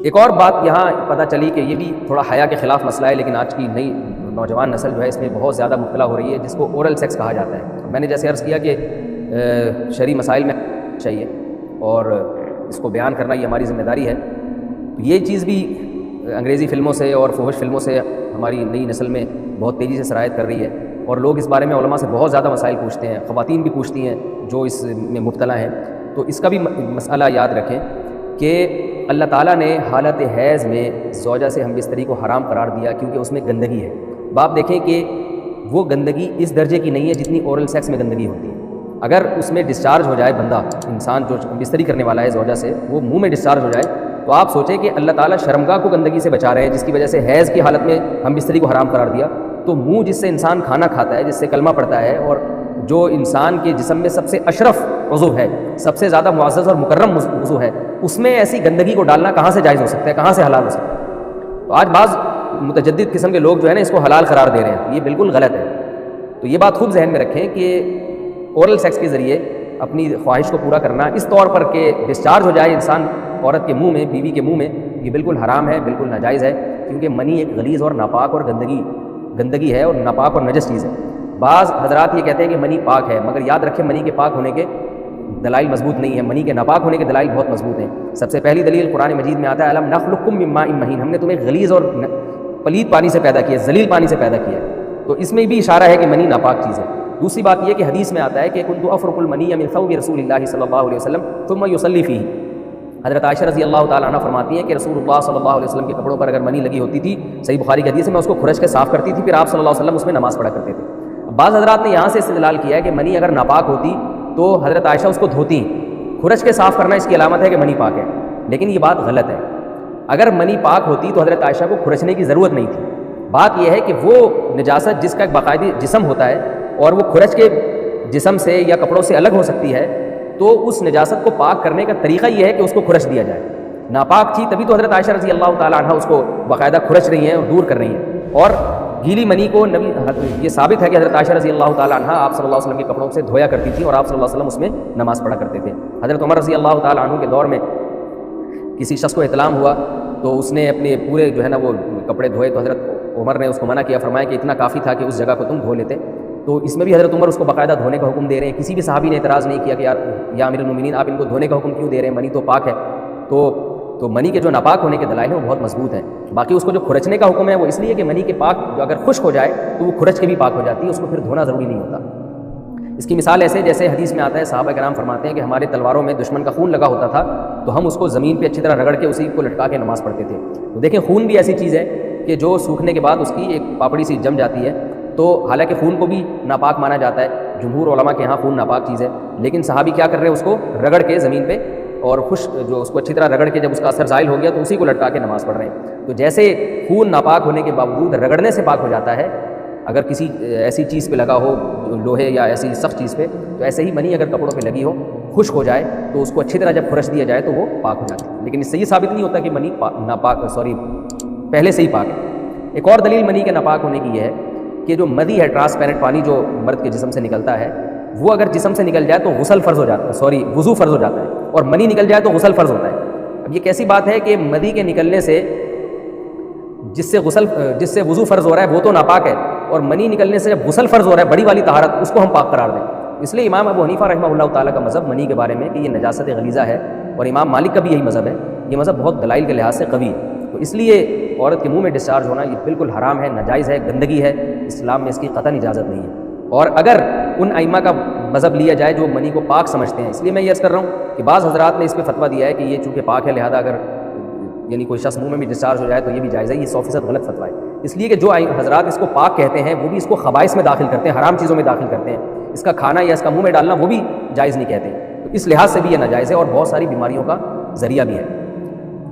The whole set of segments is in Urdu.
ایک اور بات یہاں پتہ چلی کہ یہ بھی تھوڑا حیا کے خلاف مسئلہ ہے، لیکن آج کی نئی نوجوان نسل جو ہے اس میں بہت زیادہ مبتلا ہو رہی ہے، جس کو اورل سیکس کہا جاتا ہے۔ میں نے جیسے عرض کیا کہ شرعی مسائل میں چاہیے اور اس کو بیان کرنا یہ ہماری ذمہ داری ہے۔ تو یہ چیز بھی انگریزی فلموں سے اور فحش فلموں سے ہماری نئی نسل میں بہت تیزی سے سرایت کر رہی ہے، اور لوگ اس بارے میں علماء سے بہت زیادہ مسائل پوچھتے ہیں، خواتین بھی پوچھتی ہیں جو اس میں مبتلا ہیں۔ تو اس کا بھی مسئلہ یاد رکھیں کہ اللہ تعالیٰ نے حالت حیض میں زوجہ سے ہم بستری کو حرام قرار دیا کیونکہ اس میں گندگی ہے۔ باپ دیکھیں کہ وہ گندگی اس درجے کی نہیں ہے جتنی اورل سیکس میں گندگی ہوتی ہے۔ اگر اس میں ڈسچارج ہو جائے بندہ، انسان جو بستری کرنے والا ہے زوجہ سے، وہ منہ میں ڈسچارج ہو جائے، تو آپ سوچیں کہ اللہ تعالیٰ شرمگاہ کو گندگی سے بچا رہے ہیں، جس کی وجہ سے حیض کی حالت میں ہم بستری کو حرام قرار دیا، تو منہ جس سے انسان کھانا کھاتا ہے، جس سے کلمہ پڑتا ہے، اور جو انسان کے جسم میں سب سے اشرف عضو ہے، سب سے زیادہ معزز اور مکرم عضو ہے، اس میں ایسی گندگی کو ڈالنا کہاں سے جائز ہو سکتا ہے، کہاں سے حلال ہو سکتا ہے؟ تو آج بعض متجدد قسم کے لوگ جو ہے نا اس کو حلال قرار دے رہے ہیں، یہ بالکل غلط ہے۔ تو یہ بات خوب ذہن میں رکھیں کہ اورل سیکس کے ذریعے اپنی خواہش کو پورا کرنا اس طور پر کہ ڈسچارج ہو جائے انسان عورت کے منہ میں، بیوی کے منہ میں، یہ بالکل حرام ہے، بالکل ناجائز ہے، کیونکہ منی ایک غلیظ اور ناپاک اور گندگی ہے، اور ناپاک اور نجس چیز ہے۔ بعض حضرات یہ کہتے ہیں کہ منی پاک ہے، مگر یاد رکھیں منی کے پاک ہونے کے دلائل مضبوط نہیں ہیں، منی کے ناپاک ہونے کے دلائل بہت مضبوط ہیں۔ سب سے پہلی دلیل قرآن مجید میں آتا ہے الم نخلقکم من ماء مہین، ہم نے تمہیں غلیظ اور پلید پانی سے پیدا کیا، ذلیل پانی سے پیدا کیا ہے، تو اس میں بھی اشارہ ہے کہ منی ناپاک چیز ہے۔ دوسری بات یہ کہ حدیث میں آتا ہے کہ کنت افرق المنی من ثوب رسول اللہ صلی اللہ علیہ وسلم ثم یصلی فیہ، حضرت عائشہ رضی اللہ تعالیٰ عنہ فرماتی ہیں کہ رسول اللہ صلی اللہ علیہ وسلم کے کپڑوں پر اگر منی لگی ہوتی تھی، صحیح بخاری کی حدیث ہے، میں اس کو کھرچ کے صاف کرتی تھی، پھر آپ صلی اللہ علیہ وسلم اس میں نماز پڑھا کرتے تھے۔ بعض حضرات نے یہاں سے استدلال کیا ہے کہ منی اگر ناپاک ہوتی تو حضرت عائشہ اس کو دھوتی، کھرچ کے صاف کرنا اس کی علامت ہے کہ منی پاک ہے، لیکن یہ بات غلط ہے۔ اگر منی پاک ہوتی تو حضرت عائشہ کو کھرچنے کی ضرورت نہیں تھی۔ بات یہ ہے کہ وہ نجاست جس کا ایک باقاعدہ جسم ہوتا ہے اور وہ کھرچ کے جسم سے یا کپڑوں سے الگ ہو سکتی ہے، تو اس نجاست کو پاک کرنے کا طریقہ یہ ہے کہ اس کو کھرچ دیا جائے۔ ناپاک تھی تبھی تو حضرت عائشہ رضی اللہ تعالیٰ عنہ اس کو باقاعدہ کھرچ رہی ہیں اور دور کر رہی ہیں، اور گیلی منی کو یہ ثابت ہے کہ حضرت عائشہ رضی اللہ تعالیٰ عنہ آپ صلی اللہ علیہ وسلم کے کپڑوں سے دھویا کرتی تھی، اور آپ صلی اللہ علیہ وسلم اس میں نماز پڑھا کرتے تھے۔ حضرت عمر رضی اللہ تعالیٰ عنہ کے دور میں کسی شخص کو احتلام ہوا تو اس نے اپنے پورے جو ہے نا وہ کپڑے دھوئے، تو حضرت عمر نے اس کو منع کیا، فرمایا کہ اتنا کافی تھا کہ اس جگہ کو تم دھو لیتے۔ تو اس میں بھی حضرت عمر اس کو باقاعدہ دھونے کا حکم دے رہے ہیں۔ کسی بھی صحابی نے اعتراض نہیں کیا کہ یا امیر المومنین آپ ان کو دھونے کا حکم کیوں دے رہے ہیں، منی تو پاک ہے۔ تو منی کے جو ناپاک ہونے کے دلائل ہیں وہ بہت مضبوط ہیں۔ باقی اس کو جو کھرچنے کا حکم ہے وہ اس لیے کہ منی کے پاک جو اگر خشک ہو جائے تو وہ کھرچ کے بھی پاک ہو جاتی ہے، اس کو پھر دھونا ضروری نہیں ہوتا۔ اس کی مثال ایسے جیسے حدیث میں آتا ہے، صحابہ کرام فرماتے ہیں کہ ہمارے تلواروں میں دشمن کا خون لگا ہوتا تھا تو ہم اس کو زمین پہ اچھی طرح رگڑ کے اسی کو لٹکا کے نماز پڑھتے تھے۔ تو دیکھیں خون بھی ایسی چیز ہے کہ جو سوکھنے کے بعد اس کی ایک پاپڑی سی جم جاتی ہے، تو حالانکہ خون کو بھی ناپاک مانا جاتا ہے، جمہور علماء کے ہاں خون ناپاک چیز ہے، لیکن صحابی کیا کر رہے ہیں، اس کو رگڑ کے زمین پہ اور خشک جو اس کو اچھی طرح رگڑ کے جب اس کا اثر زائل ہو گیا تو اسی کو لٹکا کے نماز پڑھ رہے ہیں۔ تو جیسے خون ناپاک ہونے کے باوجود رگڑنے سے پاک ہو جاتا ہے اگر کسی ایسی چیز پہ لگا ہو، لوہے یا ایسی سخت چیز پہ، تو ایسے ہی منی اگر کپڑوں پہ لگی ہو، خشک ہو جائے تو اس کو اچھی طرح جب کھرچ دیا جائے تو وہ پاک ہو جاتی ہے، لیکن اس سے یہ ثابت نہیں ہوتا کہ منی پہلے سے ہی پاک ہے۔ ایک اور دلیل منی کے ناپاک ہونے کی یہ ہے کہ جو مدی ہے، ٹرانسپیرنٹ پانی جو مرد کے جسم سے نکلتا ہے، وہ اگر جسم سے نکل جائے تو غسل فرض ہو جاتا ہے، وضو فرض ہو جاتا ہے، اور منی نکل جائے تو غسل فرض ہوتا ہے۔ اب یہ کیسی بات ہے کہ مدی کے نکلنے سے جس سے وضو فرض ہو رہا ہے وہ تو ناپاک ہے، اور منی نکلنے سے جب غسل فرض ہو رہا ہے بڑی والی طہارت، اس کو ہم پاک قرار دیں۔ اس لیے امام ابو حنیفہ رحمہ اللہ تعالیٰ کا مذہب منی کے بارے میں کہ یہ نجاست غلیظہ ہے، اور امام مالک کا بھی یہی مذہب ہے، یہ مذہب بہت دلائل کے لحاظ سے قوی ہے۔ تو اس لیے عورت کے منہ میں ڈسچارج ہونا یہ بالکل حرام ہے، ناجائز ہے، گندگی ہے، اسلام میں اس کی قطعاً اجازت نہیں ہے۔ اور اگر ان ائمہ کا مذہب لیا جائے جو منی کو پاک سمجھتے ہیں، اس لیے میں یہ عرض کر رہا ہوں کہ بعض حضرات نے اس پہ فتویٰ دیا ہے کہ یہ چونکہ پاک ہے لہذا اگر یعنی کوئی شخص منہ میں بھی ڈسچارج ہو جائے تو یہ بھی جائز ہے، یہ 100% غلط فتویٰ ہے۔ اس لیے کہ جو حضرات اس کو پاک کہتے ہیں وہ بھی اس کو خبائث میں داخل کرتے ہیں، حرام چیزوں میں داخل کرتے ہیں، اس کا کھانا یا اس کا منہ میں ڈالنا وہ بھی جائز نہیں کہتے، تو اس لحاظ سے بھی یہ ناجائز ہے اور بہت ساری بیماریوں کا ذریعہ بھی ہے۔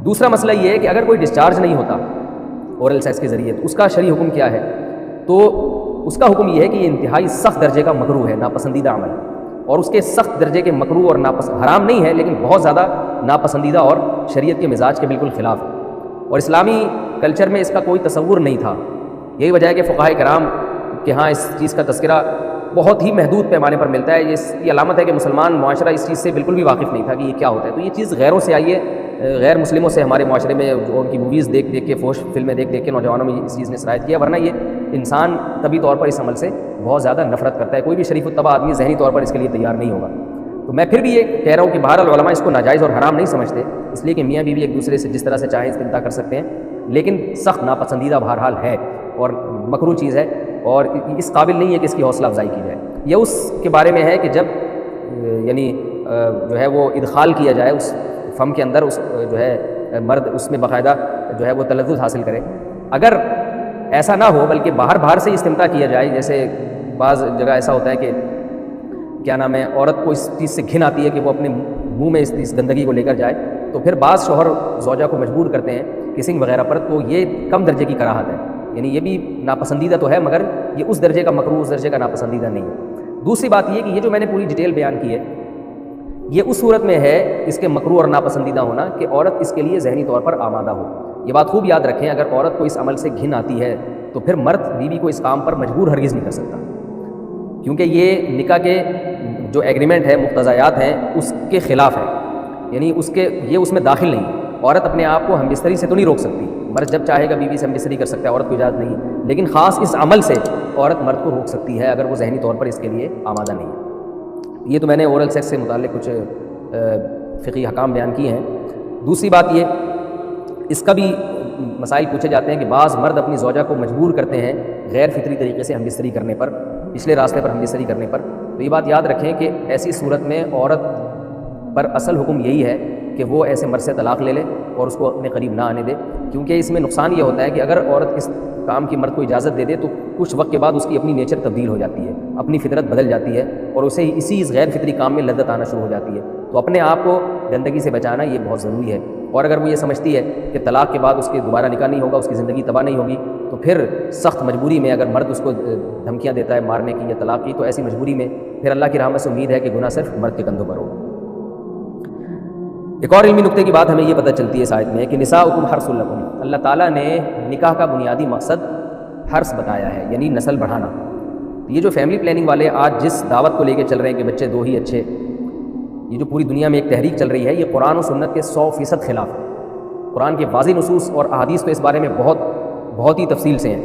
دوسرا مسئلہ یہ ہے کہ اگر کوئی ڈسچارج نہیں ہوتا اورل سیکس کے ذریعے تو اس کا شرعی حکم کیا ہے؟ تو اس کا حکم یہ ہے کہ یہ انتہائی سخت درجے کا مکروہ ہے، ناپسندیدہ عمل، اور اس کے سخت درجے کے مکروہ اور حرام نہیں ہے لیکن بہت زیادہ ناپسندیدہ اور شریعت کے مزاج کے بالکل خلاف ہے، اور اسلامی کلچر میں اس کا کوئی تصور نہیں تھا۔ یہی وجہ ہے کہ فقہائے کرام کے ہاں اس چیز کا تذکرہ بہت ہی محدود پیمانے پر ملتا ہے۔ یہ اس کی علامت ہے کہ مسلمان معاشرہ اس چیز سے بالکل بھی واقف نہیں تھا کہ یہ کیا ہوتا ہے، تو یہ چیز غیروں سے آئی ہے، غیر مسلموں سے ہمارے معاشرے میں جو ان کی موویز دیکھ دیکھ کے، فحش فلمیں دیکھ دیکھ کے نوجوانوں میں اس چیز نے سرایت کیا، ورنہ یہ انسان طبی طور پر اس عمل سے بہت زیادہ نفرت کرتا ہے. کوئی بھی شریف الطبع آدمی ذہنی طور پر اس کے لیے تیار نہیں ہوگا. تو میں پھر بھی یہ کہہ رہا ہوں کہ بہرحال علماء اس کو ناجائز اور حرام نہیں سمجھتے، اس لیے کہ میاں بیوی ایک دوسرے سے جس طرح سے چاہیں استمتاع کر سکتے ہیں، لیکن سخت ناپسندیدہ بہرحال ہے اور مکروہ چیز ہے، اور اس قابل نہیں ہے کہ اس کی حوصلہ افزائی کی جائے. یہ اس کے بارے میں ہے کہ جب یعنی جو ہے وہ ادخال کیا جائے اس فم کے اندر، اس جو ہے مرد اس میں باقاعدہ جو ہے وہ تلذذ حاصل کرے. اگر ایسا نہ ہو بلکہ باہر سے استمتاع کیا جائے، جیسے بعض جگہ ایسا ہوتا ہے کہ کیا نام ہے، عورت کو اس چیز سے گھن آتی ہے کہ وہ اپنے منہ میں اس گندگی کو لے کر جائے، تو پھر بعض شوہر زوجہ کو مجبور کرتے ہیں کسنگ وغیرہ پر، تو یہ کم درجے کی کراہت ہے. یعنی یہ بھی ناپسندیدہ تو ہے مگر یہ اس درجے کا مکروہ، اس درجے کا ناپسندیدہ نہیں ہے. دوسری بات یہ کہ یہ جو میں نے پوری ڈیٹیل بیان کی ہے، یہ اس صورت میں ہے اس کے مکروہ اور ناپسندیدہ ہونا کہ عورت اس کے لیے ذہنی طور پر آمادہ ہو. یہ بات خوب یاد رکھیں، اگر عورت کو اس عمل سے گھن آتی ہے تو پھر مرد بیوی کو اس کام پر مجبور ہرگز نہیں کر سکتا، کیونکہ یہ نکاح کے جو ایگریمنٹ ہے، مقتضیات ہیں، اس کے خلاف ہے. یعنی یہ اس میں داخل نہیں. عورت اپنے آپ کو ہم بستری سے تو نہیں روک سکتی، مرد جب چاہے گا بیوی سے ہم بستری کر سکتا ہے، عورت کو اجازت نہیں ہے، لیکن خاص اس عمل سے عورت مرد کو روک سکتی ہے اگر وہ ذہنی طور پر اس کے لیے آمادہ نہیں ہے. یہ تو میں نے اورل سیکس سے متعلق کچھ فقہی احکام بیان کیے ہیں. دوسری بات یہ، اس کا بھی مسائل پوچھے جاتے ہیں کہ بعض مرد اپنی زوجہ کو مجبور کرتے ہیں غیر فطری طریقے سے ہم بستری کرنے پر، پچھلے راستے پر ہم بستری کرنے پر. تو یہ بات یاد رکھیں کہ ایسی صورت میں عورت پر اصل حکم یہی ہے کہ وہ ایسے مرد سے طلاق لے لے اور اس کو اپنے قریب نہ آنے دے، کیونکہ اس میں نقصان یہ ہوتا ہے کہ اگر عورت اس کام کی مرد کو اجازت دے دے تو کچھ وقت کے بعد اس کی اپنی نیچر تبدیل ہو جاتی ہے، اپنی فطرت بدل جاتی ہے اور اسے اسی غیر فطری کام میں لذت آنا شروع ہو جاتی ہے. تو اپنے آپ کو گندگی سے بچانا یہ بہت ضروری ہے. اور اگر وہ یہ سمجھتی ہے کہ طلاق کے بعد اس کے دوبارہ نکاح نہیں ہوگا، اس کی زندگی تباہ نہیں ہوگی، تو پھر سخت مجبوری میں اگر مرد اس کو دھمکیاں دیتا ہے مارنے کی یا طلاق کی، تو ایسی مجبوری میں پھر اللہ کی رحمت سے امید ہے کہ گناہ صرف مرد کے کندھوں پر ہوگا. ایک اور علمی نقطے کی بات ہمیں یہ پتہ چلتی ہے اس آیت میں کہ نساؤکم حرث لکم. اللہ تعالیٰ نے نکاح کا بنیادی مقصد حرث بتایا ہے، یعنی نسل بڑھانا. یہ جو فیملی پلاننگ والے آج جس دعوت کو لے کے چل رہے ہیں کہ بچے 2 ہی اچھے، یہ جو پوری دنیا میں ایک تحریک چل رہی ہے، یہ قرآن و سنت کے 100% خلاف ہے. قرآن کے واضح نصوص اور احادیث تو اس بارے میں بہت ہی تفصیل سے ہیں.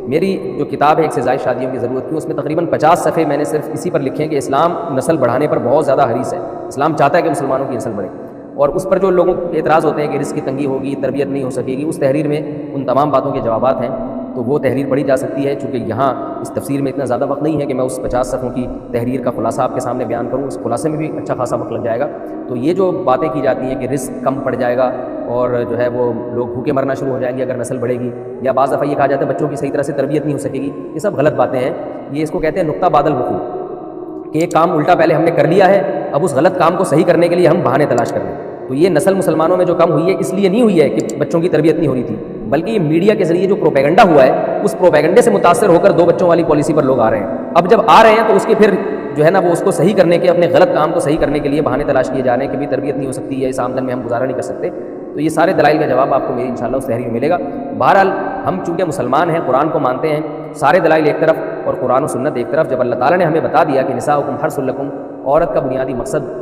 میری جو کتاب ہے ایک سے زائد شادیوں کی ضرورت کی، اس میں تقریباً 50 صفحے میں نے صرف اسی پر لکھے ہیں کہ اسلام نسل بڑھانے پر بہت زیادہ حریص ہے. اسلام چاہتا ہے کہ مسلمانوں کی نسل بڑھے، اور اس پر جو لوگوں کے اعتراض ہوتے ہیں کہ رزق کی تنگی ہوگی، تربیت نہیں ہو سکے گی، اس تحریر میں ان تمام باتوں کے جوابات ہیں. تو وہ تحریر پڑھی جا سکتی ہے، چونکہ یہاں اس تفسیر میں اتنا زیادہ وقت نہیں ہے کہ میں اس 50 صفحوں کی تحریر کا خلاصہ آپ کے سامنے بیان کروں. اس خلاصے میں بھی اچھا خاصا وقت لگ جائے گا. تو یہ جو باتیں کی جاتی ہیں کہ رزق کم پڑ جائے گا اور جو ہے وہ لوگ بھوکے مرنا شروع ہو جائیں گے اگر نسل بڑھے گی، یا بعض دفعہ یہ کہا جاتا ہے بچوں کی صحیح طرح سے تربیت نہیں ہو سکے گی، یہ سب غلط باتیں ہیں. یہ اس کو کہتے ہیں نقطہ بعد الوقوع، کہ ایک کام الٹا پہلے ہم نے کر لیا ہے، اب اس غلط کام کو صحیح کرنے کے لیے ہم بہانے تلاش کر رہے ہیں. تو یہ نسل مسلمانوں میں جو کم ہوئی ہے اس لیے نہیں ہوئی ہے کہ بچوں کی تربیت نہیں ہو رہی تھی، بلکہ یہ میڈیا کے ذریعے جو پروپیگنڈا ہوا ہے، اس پروپیگنڈے سے متاثر ہو کر 2 بچوں والی پالیسی پر لوگ آ رہے ہیں. اب جب آ رہے ہیں تو اس کے پھر جو ہے نا وہ اس کو صحیح کرنے کے، اپنے غلط کام کو صحیح کرنے کے لیے بہانے تلاش کیے جا رہے ہیں کہ بھی تربیت نہیں ہو سکتی ہے، اس آمدن میں ہم گزارا نہیں کر سکتے. تو یہ سارے دلائل کا جواب آپ کو میری انشاءاللہ اس تحریر میں ملے گا. بہرحال ہم چونکہ مسلمان ہیں، قرآن کو مانتے ہیں، سارے دلائل ایک طرف اور قرآن و سنت ایک طرف، جب اللہ تعالیٰ نے ہمیں بتا دیا کہ نساؤکم حرث لکم، عورت کا بنیادی مقصد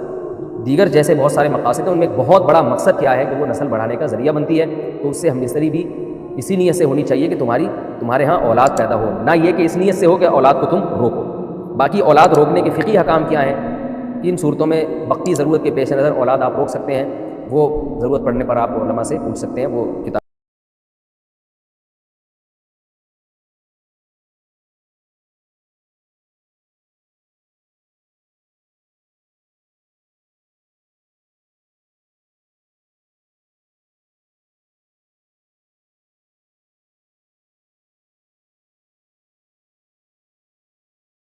دیگر جیسے بہت سارے مقاصد ہیں، ان میں ایک بہت بڑا مقصد کیا ہے کہ وہ نسل بڑھانے کا ذریعہ بنتی ہے، تو اس سے ہم بستری بھی اسی نیت سے ہونی چاہیے کہ تمہارے ہاں اولاد پیدا ہو، نہ یہ کہ اس نیت سے ہو کہ اولاد کو تم روکو. باقی اولاد روکنے کے فقہی احکام کیا ہیں، ان صورتوں میں وقتی ضرورت کے پیش نظر اولاد آپ روک سکتے ہیں، وہ ضرورت پڑنے پر آپ علماء سے پوچھ سکتے ہیں. وہ کتاب